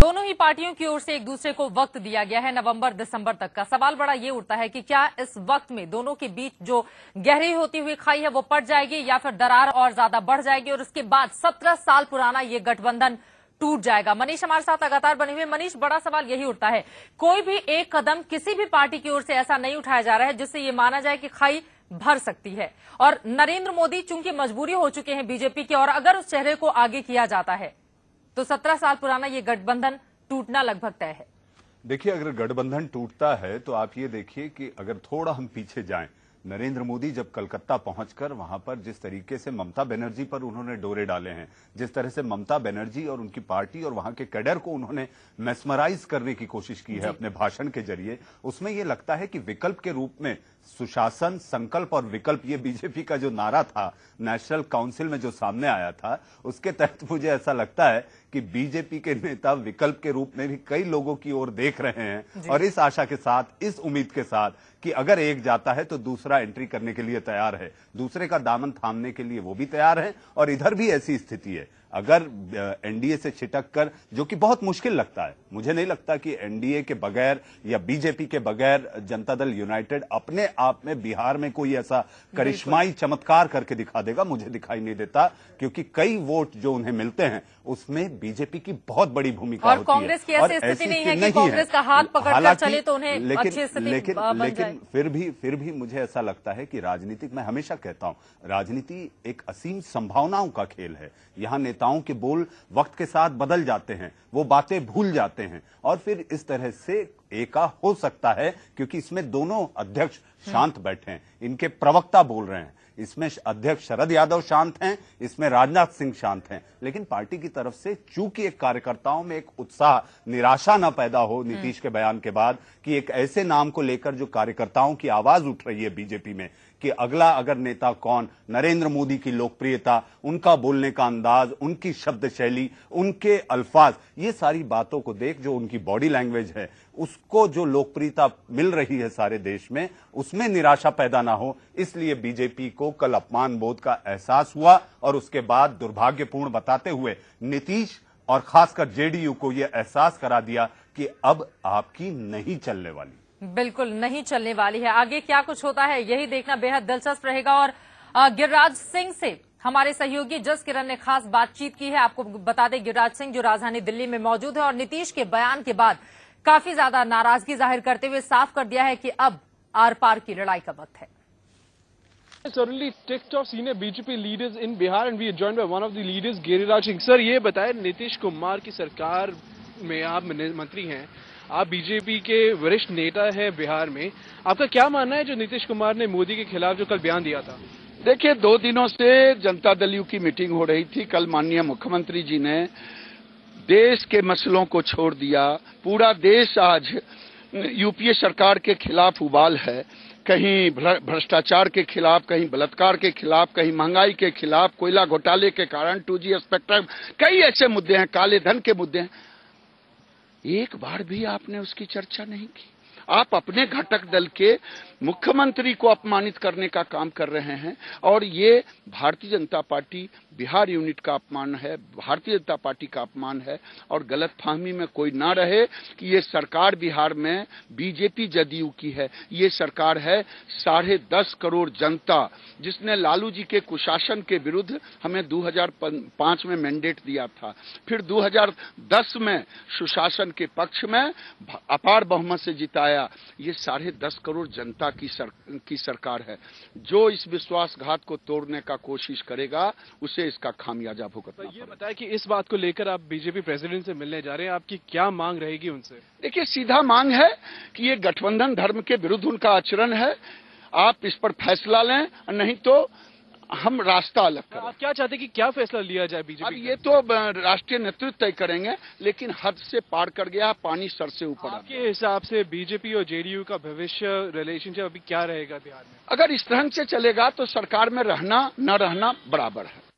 दोनों ही पार्टियों की ओर से एक दूसरे को वक्त दिया गया है नवंबर दिसंबर तक का। सवाल बड़ा ये उठता है कि क्या इस वक्त में दोनों के बीच जो गहरी होती हुई खाई है वो पड़ जाएगी या फिर दरार और ज्यादा बढ़ जाएगी और उसके बाद 17 साल पुराना ये गठबंधन टूट जाएगा। मनीष हमारे साथ लगातार बने हुए। मनीष, बड़ा सवाल यही उठता है, कोई भी एक कदम किसी भी पार्टी की ओर से ऐसा नहीं उठाया जा रहा है जिससे ये माना जाए कि खाई भर सकती है। और नरेंद्र मोदी चूंकि मजबूरी हो चुके हैं बीजेपी की, और अगर उस चेहरे को आगे किया जाता है तो 17 साल पुराना ये गठबंधन टूटना लगभग तय है। देखिए, अगर गठबंधन टूटता है तो आप ये देखिए कि अगर थोड़ा हम पीछे जाएं, नरेंद्र मोदी जब कलकत्ता पहुंचकर वहां पर जिस तरीके से ममता बनर्जी पर उन्होंने डोरे डाले हैं, जिस तरह से ममता बनर्जी और उनकी पार्टी और वहां के कैडर को उन्होंने मेस्मराइज करने की कोशिश की है अपने भाषण के जरिए, उसमें यह लगता है कि विकल्प के रूप में सुशासन, संकल्प और विकल्प, ये बीजेपी का जो नारा था नेशनल काउंसिल में जो सामने आया था, उसके तहत मुझे ऐसा लगता है कि बीजेपी के नेता विकल्प के रूप में भी कई लोगों की ओर देख रहे हैं और इस आशा के साथ, इस उम्मीद के साथ कि अगर एक जाता है तो दूसरा एंट्री करने के लिए तैयार है, दूसरे का दामन थामने के लिए वो भी तैयार है। और इधर भी ऐसी स्थिति है, अगर एनडीए से छिटक कर, जो कि बहुत मुश्किल लगता है, मुझे नहीं लगता कि एनडीए के बगैर या बीजेपी के बगैर जनता दल यूनाइटेड अपने आप में बिहार में कोई ऐसा करिश्माई चमत्कार करके दिखा देगा, मुझे दिखाई नहीं देता, क्योंकि कई वोट जो उन्हें मिलते हैं उसमें बीजेपी की बहुत बड़ी भूमिका होती है। और कांग्रेस की ऐसी स्थिति नहीं है कि कांग्रेस का हाथ पकड़कर चले तो उन्हें अच्छी स्थिति बन जाए। फिर भी मुझे ऐसा लगता है कि राजनीतिक, मैं हमेशा कहता हूं, राजनीति एक असीम संभावनाओं का खेल है। यहां नेताओं के बोल वक्त के साथ बदल जाते हैं, वो बातें भूल जाते हैं और फिर इस तरह से एका हो सकता है, क्योंकि इसमें दोनों अध्यक्ष शांत बैठे हैं, इनके प्रवक्ता बोल रहे हैं, इसमें अध्यक्ष शरद यादव शांत हैं, इसमें राजनाथ सिंह शांत हैं, लेकिन पार्टी की तरफ से चूंकि एक कार्यकर्ताओं में एक उत्साह, निराशा न पैदा हो नीतीश के बयान के बाद कि एक ऐसे नाम को लेकर जो कार्यकर्ताओं की आवाज उठ रही है बीजेपी में कि अगला अगर नेता कौन, नरेंद्र मोदी की लोकप्रियता, उनका बोलने का अंदाज, उनकी शब्द शैली, उनके अल्फाज, ये सारी बातों को देख, जो उनकी बॉडी लैंग्वेज है, उसको जो लोकप्रियता मिल रही है सारे देश में, उसमें निराशा पैदा ना हो, इसलिए बीजेपी को कल अपमान बोध का एहसास हुआ और उसके बाद दुर्भाग्यपूर्ण बताते हुए नीतीश और खासकर जेडीयू को यह एहसास करा दिया कि अब आपकी नहीं चलने वाली। बिल्कुल नहीं चलने वाली है। आगे क्या कुछ होता है यही देखना बेहद दिलचस्प रहेगा। और गिरिराज सिंह से हमारे सहयोगी जस किरण ने खास बातचीत की है। आपको बता दें, गिरिराज सिंह जो राजधानी दिल्ली में मौजूद है और नीतीश के बयान के बाद काफी ज्यादा नाराजगी जाहिर करते हुए साफ कर दिया है कि अब आर पार की लड़ाई का वक्त है। Certainly ticked off senior BJP leaders in Bihar and we are joined by one of the leaders, Giriraj Singh. Sir, ये बताएं, नीतीश कुमार की सरकार में आप मंत्री हैं, आप बीजेपी के वरिष्ठ नेता हैं बिहार में, आपका क्या मानना है जो नीतीश कुमार ने मोदी के खिलाफ जो कल बयान दिया था? देखिए, 2 दिनों से जनता दल यू की मीटिंग हो रही थी। कल माननीय मुख्यमंत्री जी ने देश के मसलों को छोड़ दिया। पूरा देश आज यूपीए सरकार के खिलाफ उबाल है, कहीं भ्रष्टाचार के खिलाफ, कहीं बलात्कार के खिलाफ, कहीं महंगाई के खिलाफ, कोयला घोटाले के कारण 2G स्पेक्ट्रम, कई ऐसे मुद्दे हैं, काले धन के मुद्दे हैं। एक बार भी आपने उसकी चर्चा नहीं की। आप अपने घटक दल के मुख्यमंत्री को अपमानित करने का काम कर रहे हैं और ये भारतीय जनता पार्टी बिहार यूनिट का अपमान है, भारतीय जनता पार्टी का अपमान है। और गलतफहमी में कोई ना रहे कि ये सरकार बिहार में बीजेपी जदयू की है, ये सरकार है 10.5 करोड़ जनता, जिसने लालू जी के कुशासन के विरुद्ध हमें 2005 में मैंडेट दिया था, फिर 2010 में सुशासन के पक्ष में अपार बहुमत से जिताया। ये 10.5 करोड़ जनता की सरकार है। जो इस विश्वासघात को तोड़ने का कोशिश करेगा उसे इसका खामियाजा भुगतना पड़ेगा। ये बताया कि इस बात को लेकर आप बीजेपी प्रेसिडेंट से मिलने जा रहे हैं, आपकी क्या मांग रहेगी उनसे? देखिए, सीधा मांग है कि ये गठबंधन धर्म के विरुद्ध उनका आचरण है, आप इस पर फैसला लें, नहीं तो हम रास्ता अलग करें। आप क्या चाहते हैं कि क्या फैसला लिया जाए बीजेपी? अब ये तो राष्ट्रीय नेतृत्व तय करेंगे, लेकिन हद से पार कर गया, पानी सर से ऊपर। आपके हिसाब से बीजेपी और जेडीयू का भविष्य रिलेशनशिप अभी क्या रहेगा बिहार में? अगर इस तरह से चलेगा तो सरकार में रहना न रहना बराबर है।